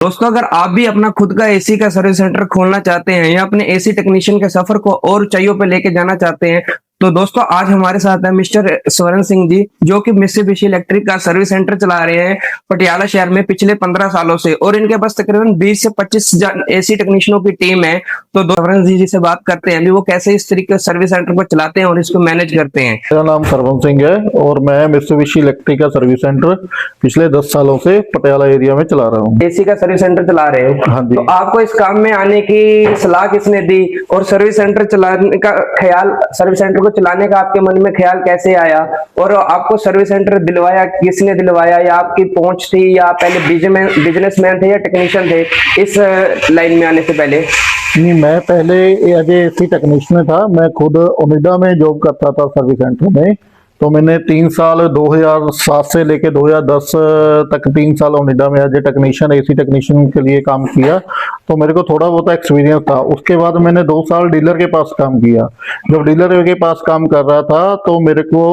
दोस्तों, अगर आप भी अपना खुद का एसी का सर्विस सेंटर खोलना चाहते हैं या अपने एसी टेक्नीशियन के सफर को और ऊंचाइयों पे लेके जाना चाहते हैं, तो दोस्तों आज हमारे साथ है मिस्टर स्वरण सिंह जी, जो कि मित्सुबिशी इलेक्ट्रिक का सर्विस सेंटर चला रहे हैं पटियाला शहर में पिछले 15 सालों से, और इनके पास तकरीबन 20 से 25 एसी टेक्नीशियनों की टीम है। तो स्वरण जी से बात करते हैं भी वो कैसे इस तरीके से सर्विस सेंटर को चलाते हैं और इसको मैनेज करते हैं। मेरा नाम सरवन सिंह है और मैं मित्सुबिशी इलेक्ट्रिक का सर्विस सेंटर पिछले 10 सालों से पटियाला एरिया में चला रहा हूँ। एसी का सर्विस सेंटर चला रहे हो? हाँ जी। तो आपको इस काम में आने की सलाह किसने दी और सर्विस सेंटर चलाने का ख्याल, सर्विस सेंटर को चलाने का आपके मन में ख्याल कैसे आया, और आपको सर्विस सेंटर दिलवाया किसने दिलवाया, या आपकी पहुंच थी, या पहले बिजनेसमैन थे या टेक्नीशियन थे इस लाइन में आने से पहले? नहीं, मैं पहले एज एसी टेक्नीशियन था। मैं खुद ओनिडा में जॉब करता था सर्विस सेंटर में। तो मैंने 3 साल 2007 से लेके 2010 तक 3 साल ओनिडा में as a technician, AC technician के लिए काम किया। तो मेरे को थोड़ा बहुत एक्सपीरियंस था। उसके बाद मैंने 2 साल डीलर के पास काम किया। जब डीलर के पास काम कर रहा था तो मेरे को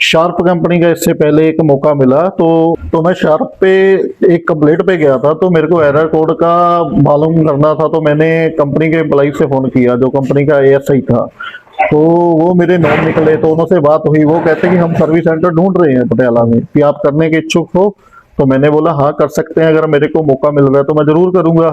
शार्प कंपनी का इससे पहले एक मौका मिला। तो मैं शार्प पे एक कंप्लेंट पे गया था। तो मेरे को एरर कोड का मालूम करना था। तो मैंने कंपनी के एम्प्लॉय से फोन किया, जो कंपनी का एएसआई था। तो वो मेरे नॉन निकले, तो उनसे बात हुई। वो कहते कि हम सर्विस सेंटर ढूंढ रहे हैं पटियाला में, कि आप करने के इच्छुक हो? तो मैंने बोला हाँ कर सकते हैं, अगर मेरे को मौका मिल रहा है तो मैं जरूर करूंगा।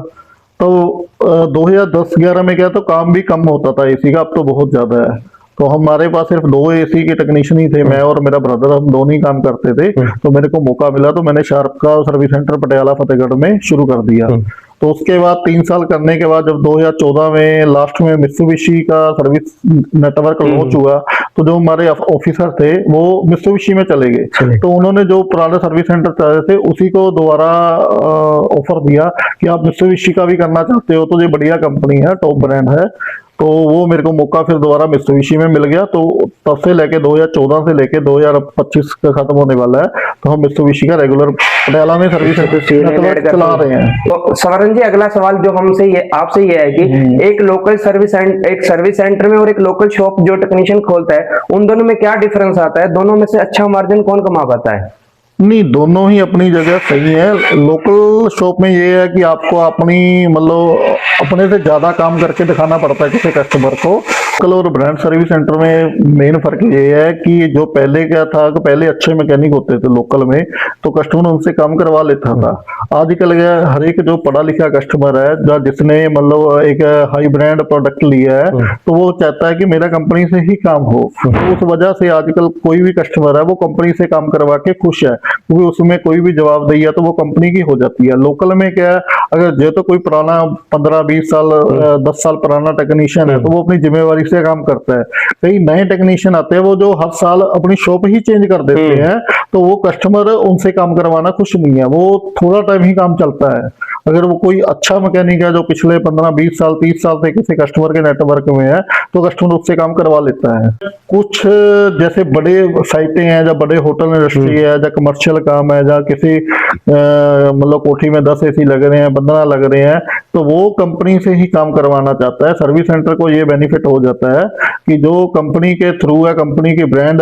तो 2010-11 में क्या, तो काम भी कम होता था एसी का, अब तो बहुत ज्यादा है। तो हमारे पास सिर्फ 2 एसी के टेक्नीशियन ही थे, मैं और मेरा ब्रदर, हम दोनों ही काम करते थे। तो मेरे को मौका मिला तो मैंने शार्प का सर्विस सेंटर पटियाला फतेहगढ़ में शुरू कर दिया। तो उसके बाद 3 साल करने के बाद जब 2014 में लास्ट में मित्सुबिशी का सर्विस नेटवर्क लॉन्च हुआ, तो जो हमारे ऑफिसर थे वो मित्सुबिशी में चले गए। तो उन्होंने जो पुराने सर्विस सेंटर चल रहे थे उसी को दोबारा ऑफर दिया कि आप मित्सुबिशी का भी करना चाहते हो तो ये बढ़िया कंपनी है, टॉप ब्रांड है। तो वो मेरे को मौका फिर दोबारा मित्सुबिशी में मिल गया। तो तब से लेके 2014 से लेके 2025 का खत्म होने वाला है, तो हम मित्सुबिशी का रेगुलर पटियाला में सर्विस नेटवर्क चला रहे हैं। तो स्वरण जी, अगला सवाल जो हमसे ये आपसे ये है कि एक लोकल सर्विस सेंटर में और एक लोकल शॉप जो टेक्नीशियन खोलता है, उन दोनों में क्या डिफरेंस आता है? दोनों में से अच्छा मार्जिन कौन कमा पाता है? नहीं, दोनों ही अपनी जगह सही है। लोकल शॉप में ये है कि आपको अपनी मतलब अपने से ज्यादा काम करके दिखाना पड़ता है किसी कस्टमर को। लोकल और ब्रांड सर्विस सेंटर में मेन फर्क ये है कि जो पहले क्या था कि पहले अच्छे मैकेनिक होते थे लोकल में, तो कस्टमर उनसे काम करवा लेता था। आजकल हर एक जो पढ़ा लिखा कस्टमर है, जिसने मतलब एक हाई ब्रांड प्रोडक्ट लिया है, तो वो चाहता है कि मेरा कंपनी से ही काम हो। तो उस वजह से आजकल कोई भी कस्टमर है वो कंपनी से काम करवा के खुश है, क्योंकि उसमें कोई भी जवाब दिया तो वो कंपनी की हो जाती है। लोकल में क्या है, अगर जो तो कोई पुराना 15-20 साल 10 साल पुराना टेक्नीशियन है तो वो अपनी जिम्मेवारी से काम करता है। कई नए टेक्नीशियन आते हैं वो जो हर साल अपनी शॉप ही चेंज कर देते हैं, तो वो कस्टमर उनसे काम करवाना खुश नहीं है। वो थोड़ा टाइम ही काम चलता है। अगर वो कोई अच्छा मैकेनिक है जो पिछले 15-20 साल 30 साल से किसी कस्टमर के नेटवर्क में है, तो कस्टमर उससे काम करवा लेता है। कुछ जैसे बड़े साइटें हैं, या बड़े होटल इंडस्ट्री है, या कमर्शियल काम है, या किसी मतलब कोठी में 10 एसी लग रहे हैं, 15 लग रहे हैं, तो वो कंपनी से ही काम करवाना चाहता है। सर्विस सेंटर को ये बेनिफिट हो जाता है कि जो कंपनी के थ्रू है, कंपनी की ब्रांड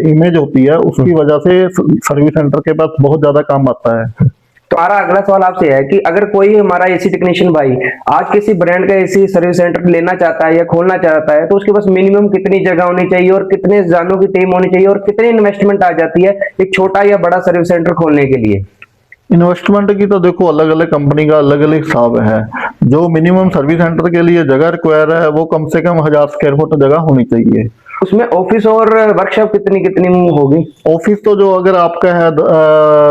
इमेज होती है, उसकी वजह से सर्विस सेंटर के पास बहुत ज्यादा काम आता है। तो हमारा अगला सवाल आपसे है कि अगर कोई हमारा एसी टेक्नीशियन भाई आज किसी ब्रांड का एसी सर्विस सेंटर लेना चाहता है या खोलना चाहता है, तो उसके पास मिनिमम कितनी जगह होनी चाहिए और कितने जानों की टीम होनी चाहिए और कितनी इन्वेस्टमेंट आ जाती है एक छोटा या बड़ा सर्विस सेंटर खोलने के लिए? इन्वेस्टमेंट की तो देखो अलग अलग कंपनी का अलग अलग हिसाब है। जो मिनिमम सर्विस सेंटर के लिए जगह रिक्वायर है वो कम से कम 1000 स्क्वायर फुट जगह होनी चाहिए। उसमें ऑफिस और वर्कशॉप कितनी कितनी होगी? ऑफिस तो जो अगर आपका है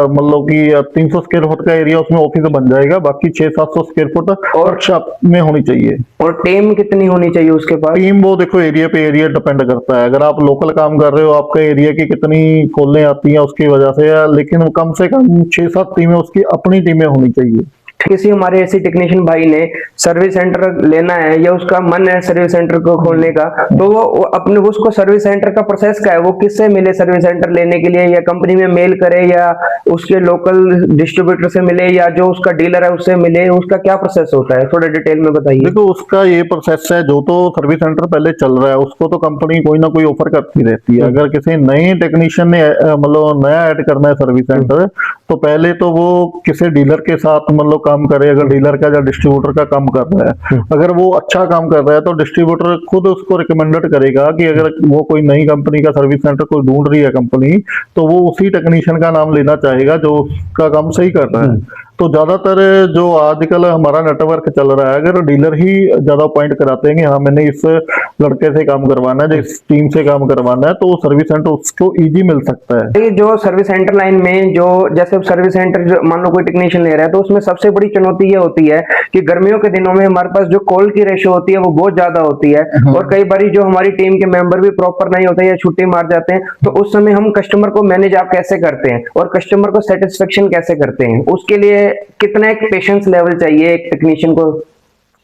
मतलब कि 300 स्क्वायर फुट का एरिया, उसमें ऑफिस बन जाएगा। बाकी 600-700 स्क्वायर फुट वर्कशॉप में होनी चाहिए। और टीम कितनी होनी चाहिए उसके पास? टीम वो देखो एरिया पे एरिया डिपेंड करता है। अगर आप लोकल काम कर रहे हो, आपका एरिया की कितनी खोलने आती है उसकी वजह से, लेकिन कम से कम 6-7 टीमें उसकी अपनी टीमें होनी चाहिए। किसी हमारे एसी टेक्नीशियन भाई ने सर्विस सेंटर लेना है या उसका मन है सर्विस सेंटर को खोलने का, तो वो अपने उसको सर्विस सेंटर का प्रोसेस क्या है? वो किससे मिले सर्विस सेंटर लेने के लिए? या कंपनी में मेल करे, या उसके लोकल डिस्ट्रीब्यूटर से मिले, या जो उसका डीलर है उससे मिले? उसका क्या प्रोसेस होता है, थोड़ा डिटेल में बताइए। देखो उसका ये प्रोसेस है, जो तो सर्विस सेंटर पहले चल रहा है उसको तो कंपनी कोई ना कोई ऑफर करती रहती है। अगर किसी नए टेक्नीशियन ने मतलब नया ऐड करना है सर्विस सेंटर, तो पहले तो वो किसी डीलर के साथ मतलब काम काम करे, अगर डीलर का या डिस्ट्रीब्यूटर का काम कर रहा है, अगर वो अच्छा काम कर रहा है तो डिस्ट्रीब्यूटर खुद उसको रिकमेंडेड करेगा कि अगर वो कोई नई कंपनी का सर्विस सेंटर कोई ढूंढ रही है कंपनी, तो वो उसी टेक्नीशियन का नाम लेना चाहेगा जो उसका काम सही कर रहा है। तो ज्यादातर जो आजकल हमारा नेटवर्क चल रहा है, अगर डीलर ही ज्यादा पॉइंट कराते हैं कि हाँ मैंने इस लड़के से काम करवाना है, इस टीम से काम करवाना है, तो सर्विस सेंटर उसको इजी मिल सकता है। ये जो सर्विस सेंटर लाइन में जो जैसे सर्विस सेंटर मान लो कोई टेक्नीशियन ले रहा है, तो उसमें सबसे बड़ी चुनौती ये होती है कि गर्मियों के दिनों में हमारे पास जो कॉल की रेशो होती है वो बहुत ज्यादा होती है, और कई बार जो हमारी टीम के मेंबर भी प्रॉपर नहीं होते या छुट्टी मार जाते हैं, तो उस समय हम कस्टमर को मैनेज आप कैसे करते हैं और कस्टमर को सेटिस्फेक्शन कैसे करते हैं? उसके लिए कितना एक पेशेंस लेवल चाहिए एक टेक्नीशियन को?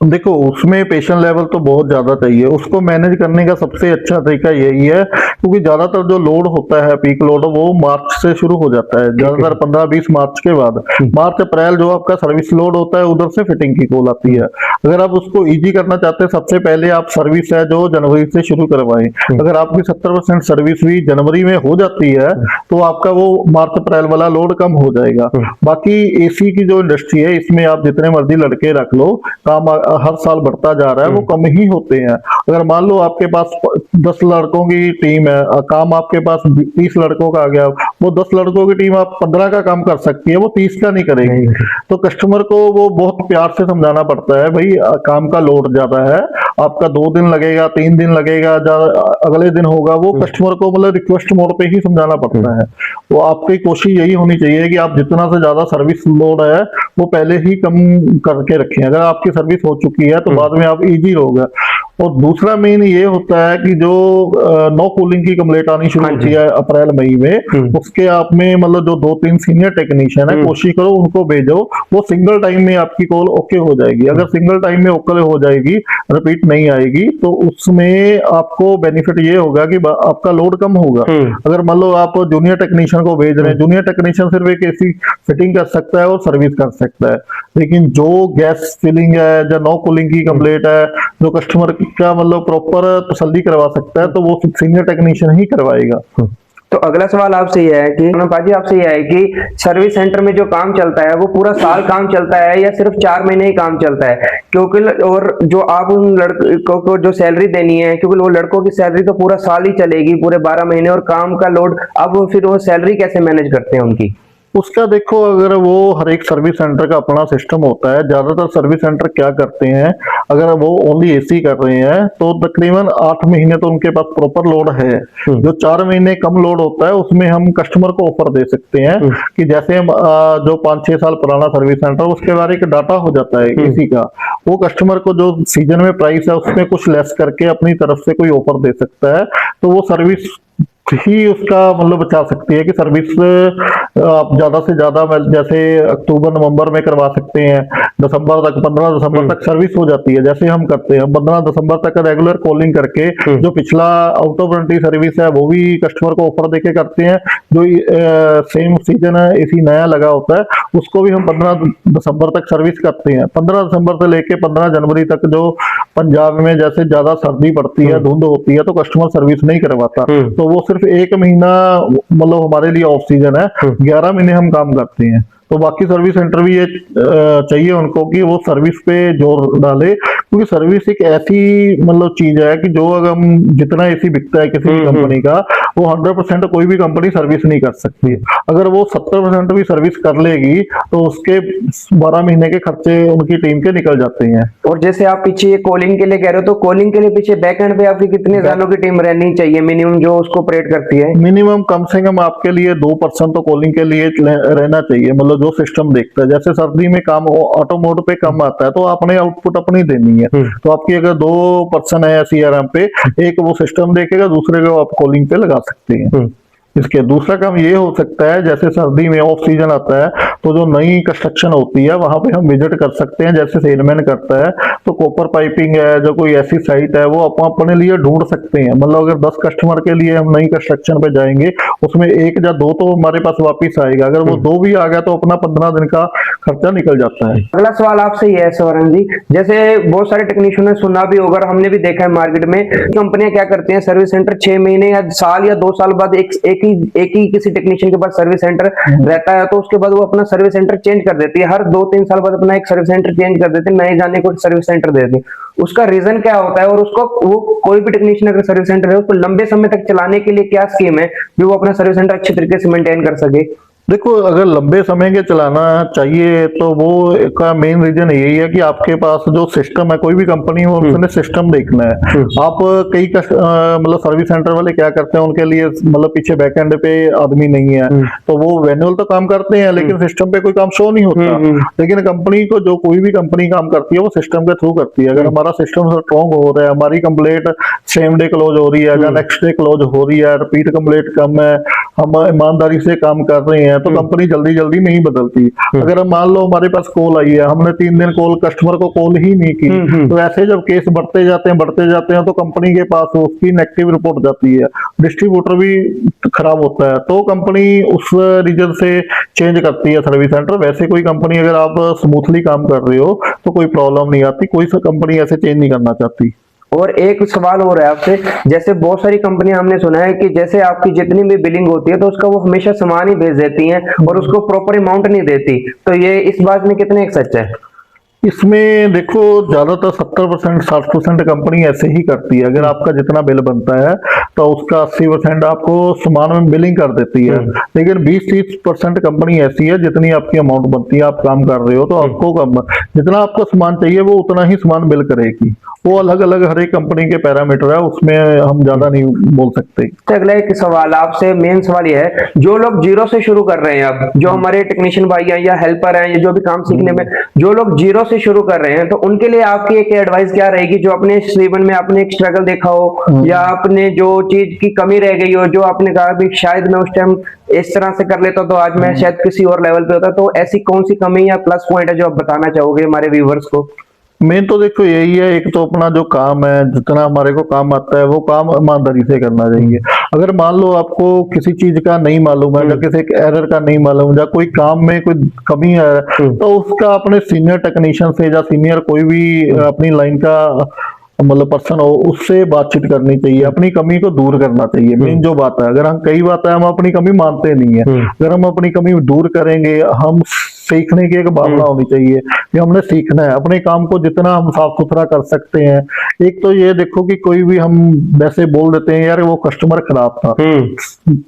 देखो, उसमें पेशेंट लेवल तो बहुत ज्यादा चाहिए। उसको मैनेज करने का सबसे अच्छा तरीका यही है, क्योंकि ज्यादातर जो लोड होता है पीक लोड वो मार्च से शुरू हो जाता है, ज्यादातर 15-20 मार्च के बाद। मार्च अप्रैल जो आपका सर्विस लोड होता है उधर से फिटिंग की कॉल आती है। अगर आप उसको इजी करना चाहते हैं, सबसे पहले आप सर्विस है जो जनवरी से शुरू करवाएं। अगर आपकी 70% सर्विस भी जनवरी में हो जाती है तो आपका वो मार्च अप्रैल वाला लोड कम हो जाएगा। बाकी एसी की जो इंडस्ट्री है इसमें आप जितने मर्जी लड़के रख लो, काम हर साल बढ़ता जा रहा है, वो कम ही होते हैं। अगर मान लो आपके पास 10 लड़कों की टीम है, काम आपके पास 30 लड़कों का आ गया, वो 10 लड़कों की टीम आप 15 का काम कर सकती है, वो 30 का नहीं करेगी। तो कस्टमर को वो बहुत प्यार से समझाना पड़ता है, भाई काम का लोड ज्यादा है, आपका 2 दिन लगेगा, 3 दिन लगेगा, अगले दिन होगा, वो कस्टमर को मतलब रिक्वेस्ट मोड पे ही समझाना पड़ता है। तो आपकी कोशिश यही होनी चाहिए कि आप जितना से ज्यादा सर्विस लोड है वो पहले ही कम करके रखें। अगर आपकी सर्विस हो चुकी है तो बाद में आप इजी रहोगे। और दूसरा मेन ये होता है कि जो नो कूलिंग की कंप्लेंट आनी शुरू होती है अप्रैल मई में, उसके आप में मतलब जो 2-3 सीनियर टेक्नीशियन है, कोशिश करो उनको भेजो, वो सिंगल टाइम में आपकी कॉल ओके हो जाएगी। अगर सिंगल टाइम में ओके हो जाएगी, रिपीट नहीं आएगी, तो उसमें आपको बेनिफिट ये होगा कि आपका लोड कम होगा। अगर मान लो आप जूनियर टेक्नीशियन को भेज रहे हैं, जूनियर टेक्नीशियन सिर्फ एक एसी फिटिंग कर सकता है और सर्विस कर सकता है, लेकिन जो गैस फिलिंग है या नो कूलिंग की कंप्लेंट है, जो कस्टमर का मतलब प्रॉपर तसल्ली करवा सकता है, तो वो सीनियर टेक्नीशियन ही करवाएगा। तो अगला सवाल आपसे ये है कि पाजी आपसे ये है कि सर्विस सेंटर में जो काम चलता है वो पूरा साल काम चलता है या सिर्फ 4 महीने ही काम चलता है? क्योंकि और जो आप उन लड़कों को जो सैलरी देनी है, क्योंकि वो लड़कों की सैलरी तो पूरा साल ही चलेगी, पूरे 12 महीने, और काम का लोड, अब फिर वो सैलरी कैसे मैनेज करते हैं उनकी? उसका देखो, अगर वो हर एक सर्विस सेंटर का अपना सिस्टम होता है। ज्यादातर सर्विस सेंटर क्या करते हैं, अगर वो ओनली एसी कर रहे हैं तो तकरीबन 8 महीने तो उनके पास प्रॉपर लोड है। जो 4 महीने कम लोड होता है उसमें हम कस्टमर को ऑफर दे सकते हैं कि जैसे हम जो 5-6 साल पुराना सर्विस सेंटर, उसके बारे में डाटा हो जाता है एसी का, वो कस्टमर को जो सीजन में प्राइस है उसमें कुछ लेस करके अपनी तरफ से कोई ऑफर दे सकता है, तो वो सर्विस ही उसका मतलब बचा सकती है कि सर्विस आप ज्यादा से ज्यादा जैसे अक्टूबर नवंबर में करवा सकते हैं, दिसंबर तक, 15 दिसंबर तक सर्विस हो जाती है। जैसे हम करते हैं 15 दिसंबर तक रेगुलर कॉलिंग करके, जो पिछला आउट ऑफ वारंटी सर्विस है वो भी कस्टमर को ऑफर देके करते हैं। जो सेम सीजन है एसी नया लगा होता है उसको भी हम 15 दिसंबर तक सर्विस करते हैं। 15 दिसंबर से लेके 15 जनवरी तक जो पंजाब में जैसे ज्यादा सर्दी पड़ती है, धुंध होती है, तो कस्टमर सर्विस नहीं करवाता, तो वो सिर्फ 1 महीना मतलब हमारे लिए ऑफ सीजन है, 11 महीने हम काम करते हैं। तो बाकी सर्विस सेंटर भी ये चाहिए उनको कि वो सर्विस पे जोर डाले, क्योंकि सर्विस एक ऐसी मतलब चीज है कि जो अगर हम जितना एसी बिकता है किसी भी कंपनी का, वो 100% कोई भी कंपनी सर्विस नहीं कर सकती। अगर वो 70% भी सर्विस कर लेगी तो उसके 12 महीने के खर्चे उनकी टीम के निकल जाते हैं। और जैसे आप पीछे कॉलिंग के लिए कह रहे हो, तो कॉलिंग के लिए पीछे बैकएंड पे आपकी कितने जानों की टीम रहनी चाहिए मिनिमम, जो उसको ऑपरेट करती है? मिनिमम कम से कम आपके लिए 2% तो कॉलिंग के लिए रहना चाहिए, मतलब जो सिस्टम देखता है। जैसे सर्दी में काम ऑटो मोड पे कम आता है तो आपने आउटपुट अपनी देनी है, तो आपकी अगर 2 पर्सन है सीआरएम पे, एक वो सिस्टम देखेगा, दूसरे को आप कॉलिंग पे लगा सकते हैं। इसके दूसरा काम ये हो सकता है, जैसे सर्दी में ऑफ सीजन आता है तो जो नई कंस्ट्रक्शन होती है वहां पे हम विजिट कर सकते हैं, जैसे सेलमैन करता है। तो कॉपर पाइपिंग है, जो कोई ऐसी साइट है, वो अपने लिए ढूंढ सकते हैं। मतलब अगर 10 कस्टमर के लिए हम नई कंस्ट्रक्शन पे जाएंगे, उसमें 1 या 2 तो हमारे पास वापिस आएगा, अगर वो 2 भी आ गया तो अपना 15 दिन का खर्चा निकल जाता है। अगला सवाल आपसे ये है स्वर्ण जी, जैसे बहुत सारे टेक्नीशियन ने सुना भी होगा, हमने भी देखा है मार्केट में, कंपनियां क्या करती हैं, सर्विस सेंटर 6 महीने या साल या 2 साल बाद एक एक ही किसी टेक्नीशियन के पास सर्विस सेंटर रहता है, तो उसके बाद वो अपना सर्विस सेंटर चेंज कर देती है, हर 2-3 साल बाद अपना एक सर्विस सेंटर चेंज कर देते हैं, नए जाने को सर्विस सेंटर देते हैं। उसका रीजन क्या होता है, और उसको वो कोई भी टेक्नीशियन अगर सर्विस सेंटर है उसको लंबे समय तक चलाने के लिए क्या स्कीम है कि वो अपना सर्विस सेंटर अच्छे तरीके से मेंटेन कर सके? देखो, अगर लंबे समय के चलाना चाहिए तो वो का मेन रीजन यही है कि आपके पास जो सिस्टम है, कोई भी कंपनी हो उसने सिस्टम देखना है। आप कई मतलब सर्विस सेंटर वाले क्या करते हैं, उनके लिए मतलब पीछे बैक एंड पे आदमी नहीं है, तो वो मैनुअल तो काम करते हैं लेकिन सिस्टम पे कोई काम शो नहीं होता। लेकिन कंपनी को, जो कोई भी कंपनी काम करती है वो सिस्टम के थ्रू करती है। अगर हमारा सिस्टम स्ट्रॉन्ग हो रहा है, हमारी कंप्लेंट सेम डे क्लोज हो रही है, अगर नेक्स्ट डे क्लोज हो रही है, रिपीट कंप्लेंट कम है, हम ईमानदारी से काम कर रहे हैं, तो कंपनी जल्दी जल्दी नहीं बदलती। अगर हम मान लो हमारे पास कॉल आई है, हमने 3 दिन कस्टमर को कॉल ही नहीं की, तो ऐसे जब केस बढ़ते जाते हैं तो कंपनी के पास उसकी नेगेटिव रिपोर्ट जाती है, डिस्ट्रीब्यूटर भी खराब होता है, तो कंपनी उस रीजन से चेंज करती है सर्विस सेंटर। वैसे कोई कंपनी, अगर आप स्मूथली काम कर रहे हो तो कोई प्रॉब्लम नहीं आती, कोई सा कंपनी ऐसे चेंज नहीं करना चाहती। और एक सवाल हो रहा है आपसे, जैसे बहुत सारी कंपनियां हमने सुना है कि जैसे आपकी जितनी भी बिलिंग होती है तो उसका वो हमेशा सामान ही भेज देती हैं और उसको प्रॉपर अमाउंट नहीं देती, तो ये इस बात में कितने एक सच है? इसमें देखो, ज्यादातर 70% 60% कंपनी ऐसे ही करती है। अगर आपका जितना बिल बनता है तो उसका 80% आपको सामान में बिलिंग कर देती है, लेकिन 20-30% कंपनी ऐसी है जितनी आपकी अमाउंट बनती है, आप काम कर रहे हो तो आपको जितना आपको सामान चाहिए वो उतना ही सामान बिल करेगी। वो अलग अलग हर एक कंपनी के पैरामीटर है, उसमें हम ज्यादा नहीं बोल सकते। तो अगला एक सवाल आपसे, मेन सवाल ये है, जो लोग जीरो से शुरू कर रहे हैं, अब जो हमारे टेक्नीशियन भाई हैं या हेल्पर हैं या जो भी काम सीखने में, जो लोग जीरो से शुरू कर रहे हैं, तो उनके लिए आपकी एक एडवाइस क्या रहेगी, जो अपने जीवन में आपने एक स्ट्रगल देखा हो या आपने जो चीज की कमी रह गई हो, जो आपने कहा भी शायद मैं उस टाइम इस तरह से कर लेता तो आज मैं शायद किसी और लेवल पे होता, तो ऐसी कौन सी कमी या प्लस पॉइंट है जो आप बताना चाहोगे हमारे व्यूवर्स को? मेन तो देखो यही है, एक तो अपना जो काम है, जितना हमारे को काम आता है वो काम ईमानदारी से करना चाहिए। अगर मान लो आपको किसी चीज का नहीं मालूम है, या किसी एरर का नहीं मालूम, या कोई काम में कोई कमी है, तो उसका अपने सीनियर टेक्नीशियन से या सीनियर कोई भी अपनी लाइन का मतलब पर्सन हो, उससे बातचीत करनी चाहिए, अपनी कमी को दूर करना चाहिए। मेन जो बात है, अगर हम कई बात है हम अपनी कमी मानते नहीं है, अगर हम अपनी कमी दूर करेंगे, हम सीखने की एक भावना होनी चाहिए कि हमने सीखना है, अपने काम को जितना हम साफ सुथरा कर सकते हैं। एक तो ये देखो कि कोई भी हम वैसे बोल देते हैं यार वो कस्टमर खराब था,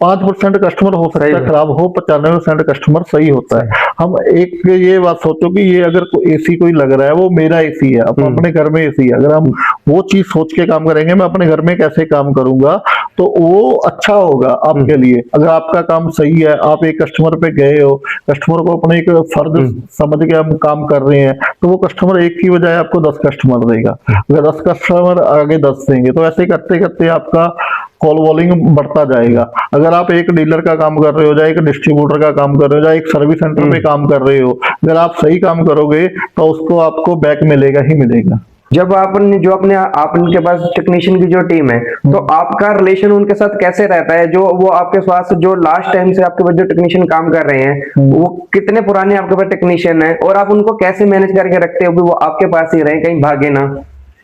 5% कस्टमर हो सकता है खराब हो, 95% कस्टमर सही होता है। हम एक ये बात सोचो कि ये अगर एसी कोई लग रहा है वो मेरा एसी है, अब अपने घर में एसी है, अगर हम वो चीज सोच के काम करेंगे, मैं अपने घर में कैसे काम करूंगा, तो वो अच्छा होगा आपके लिए। अगर आपका काम सही है, आप एक कस्टमर पे गए हो, कस्टमर को अपने एक फर्ज समझ के हम काम कर रहे हैं, तो वो कस्टमर एक की बजाय आपको 10 कस्टमर देगा। अगर 10 कस्टमर आगे 10 देंगे, तो ऐसे करते करते आपका कॉल वॉल्यूम बढ़ता जाएगा। अगर आप एक डीलर का काम कर रहे हो, या एक डिस्ट्रीब्यूटर का काम कर रहे हो, या एक सर्विस सेंटर पे काम कर रहे हो, अगर आप सही काम करोगे तो उसको आपको बैक मिलेगा ही मिलेगा। जब आपने जो अपने आपके पास टेक्नीशियन की जो टीम है, तो आपका रिलेशन उनके साथ कैसे रहता है? जो वो आपके पास जो लास्ट टाइम से आपके पास जो टेक्नीशियन काम कर रहे हैं, वो कितने पुराने आपके पास टेक्नीशियन है, और आप उनको कैसे मैनेज करके रखते हो कि वो आपके पास ही रहे, कहीं भागे ना?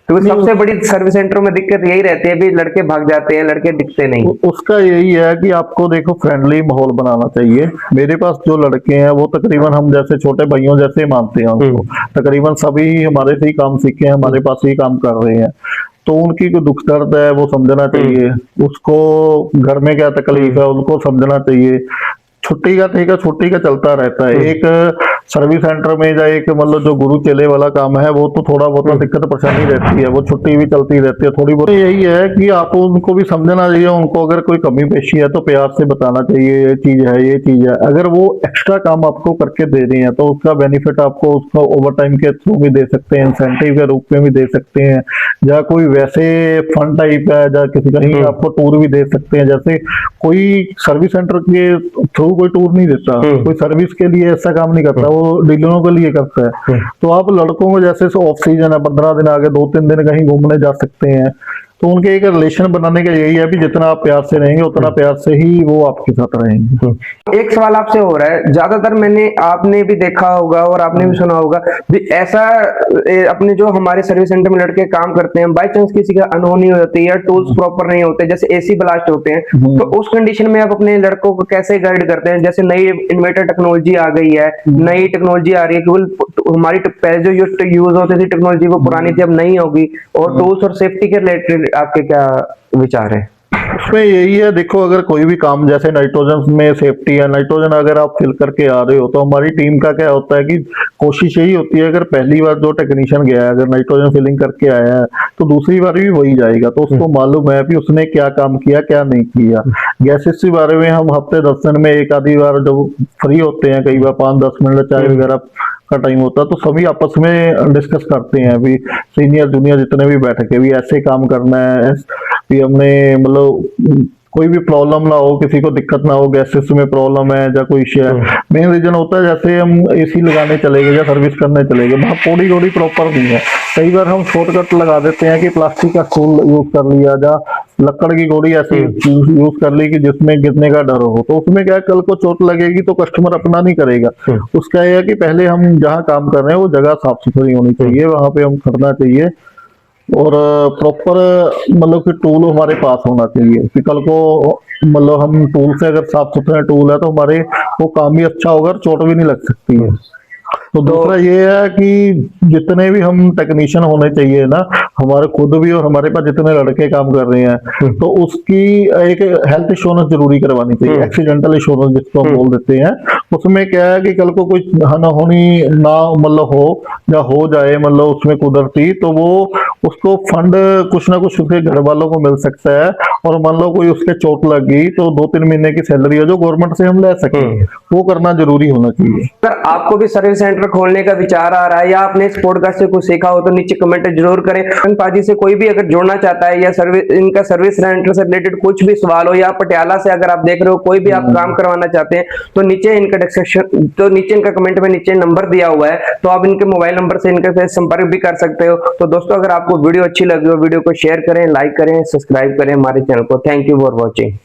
क्योंकि सबसे बड़ी सर्विस सेंटरों में दिक्कत यही रहती है, भी लड़के भाग जाते हैं, लड़के दिखते नहीं। उसका यही है कि आपको देखो फ्रेंडली माहौल बनाना चाहिए। मेरे पास जो लड़के हैं वो तकरीबन हम जैसे छोटे भाइयों जैसे मानते हैं उनको, तकरीबन सभी हमारे से ही काम सीखे हैं, हमारे पास ही काम कर रहे हैं, तो उनकी जो दुख दर्द है वो समझना चाहिए, उसको घर में क्या तकलीफ है उनको समझना चाहिए। छुट्टी का ठीक है, छुट्टी का चलता रहता है। एक सर्विस सेंटर में या एक मतलब जो गुरु चेले वाला काम है वो तो थोड़ा बहुत दिक्कत परेशानी रहती है, वो छुट्टी भी चलती रहती है थोड़ी बहुत। यही है कि आपको उनको भी समझना चाहिए, उनको अगर कोई कमी पेशी है तो प्यार से बताना चाहिए, ये चीज है ये चीज है। अगर वो एक्स्ट्रा काम आपको करके दे रहे हैं तो उसका बेनिफिट आपको उसका ओवर टाइम के थ्रू भी दे सकते हैं, इंसेंटिव के रूप में भी दे सकते हैं, या कोई वैसे फंड टाइप है, या किसी कहीं आपको टूर भी दे सकते हैं। जैसे कोई सर्विस सेंटर के थ्रू कोई टूर नहीं देता, कोई सर्विस के लिए ऐसा काम नहीं करता, वो डीलरों के लिए करता है। तो आप लड़कों को जैसे ऑफ सीजन है 15 दिन आगे 2-3 दिन कहीं घूमने जा सकते हैं, तो उनके एक रिलेशन बनाने का यही है भी जितना आप प्यार से रहेंगे उतना प्यार से ही वो आपके साथ रहेंगे। एक सवाल आपसे हो रहा है, ज्यादातर आपने भी देखा होगा और आपने भी सुना होगा भी ऐसा अपने जो हमारे सर्विस सेंटर में लड़के काम करते हैं, बाई चांस किसी का अनहोनी हो जाती है या टूल्स प्रॉपर नहीं होते, जैसे एसी ब्लास्ट होते हैं, तो उस कंडीशन में आप अपने लड़कों को कैसे गाइड करते हैं? जैसे नई इन्वर्टर टेक्नोलॉजी आ गई है, नई टेक्नोलॉजी आ रही है, केवल हमारी पहले जो यूज होती थी टेक्नोलॉजी वो पुरानी थी, अब नहीं होगी, और टूल्स और सेफ्टी के रिलेटेड आपके क्या विचार है? उसमें यही है, देखो अगर कोई भी काम जैसे नाइट्रोजन में सेफ्टी है, नाइट्रोजन अगर आप फिल करके आ रहे हो तो हमारी टीम का क्या होता है कि कोशिश यही होती है अगर पहली बार जो टेक्नीशियन गया है अगर नाइट्रोजन फिलिंग करके आया है तो दूसरी बार भी वही जाएगा, तो उसको मालूम है भी उसने क्या काम किया क्या नहीं किया। गैसेस के बारे में हम हफ्ते 10 दिन में एक आधी बार जब फ्री होते हैं, कई बार 5-10 मिनट चाय वगैरह का टाइम होता है तो सभी आपस में डिस्कस करते हैं भी सीनियर जूनियर जितने भी बैठ के भी ऐसे काम करना है भी हमने मतलब कोई भी प्रॉब्लम ना हो, किसी को दिक्कत ना हो, गैसेस में प्रॉब्लम है या कोई इश्यू है। मेन रीजन होता है जैसे हम एसी लगाने चले गए या सर्विस करने चले गए, वहाँ पोड़ी गोड़ी प्रॉपर नहीं है, कई बार हम शॉर्टकट लगा देते हैं कि प्लास्टिक का स्टूल यूज कर लिया या लकड़ की गोड़ी ऐसे यूज कर ली कि जिसमें गिरने का डर हो, तो उसमें क्या कल को चोट लगेगी तो कस्टमर अपना नहीं करेगा। उसका यह है कि पहले हम जहाँ काम कर रहे हैं वो जगह साफ सुथरी होनी चाहिए, वहां पे हम करना चाहिए और प्रॉपर मतलब कि टूल हमारे पास होना चाहिए कि कल को मतलब हम टूल से अगर साफ सुथरा टूल है तो हमारे वो काम भी अच्छा होगा और चोट भी नहीं लग सकती है। तो दूसरा ये है कि जितने भी हम टेक्नीशियन होने चाहिए ना, हमारे खुद भी और हमारे पास जितने लड़के काम कर रहे हैं तो उसकी एक हेल्थ इंश्योरेंस जरूरी करवानी चाहिए, एक्सीडेंटल इंश्योरेंस जिसको हम बोल देते हैं। उसमें क्या है कि कल को कुछ अनहोनी ना मतलब हो या हो जाए मतलब उसमें कुदरती, तो वो उसको फंड कुछ ना कुछ उसके घर वालों को मिल सकता है, और मान लो कोई उसके चोट लग गई तो 2-3 महीने की सैलरी है जो गवर्नमेंट से हम ले सकें, वो करना जरूरी होना चाहिए। अगर आपको भी सर्विस सेंटर खोलने का विचार आ रहा है या आपने इस पॉडकास्ट से कुछ सीखा हो तो नीचे कमेंट जरूर करें। पाजी से कोई भी अगर जुड़ना चाहता है या इनका सर्विस सेंटर से रिलेटेड कुछ भी सवाल हो, या पटियाला से अगर आप देख रहे हो कोई भी आप काम करवाना चाहते हैं तो नीचे इनका कमेंट में नीचे नंबर दिया हुआ है, तो आप इनके मोबाइल नंबर से इनके संपर्क भी कर सकते हो। तो दोस्तों अगर आपको वीडियो अच्छी लगी हो वीडियो को शेयर करें, लाइक करें, सब्सक्राइब करें हमारे चैनल को। Thank you for watching.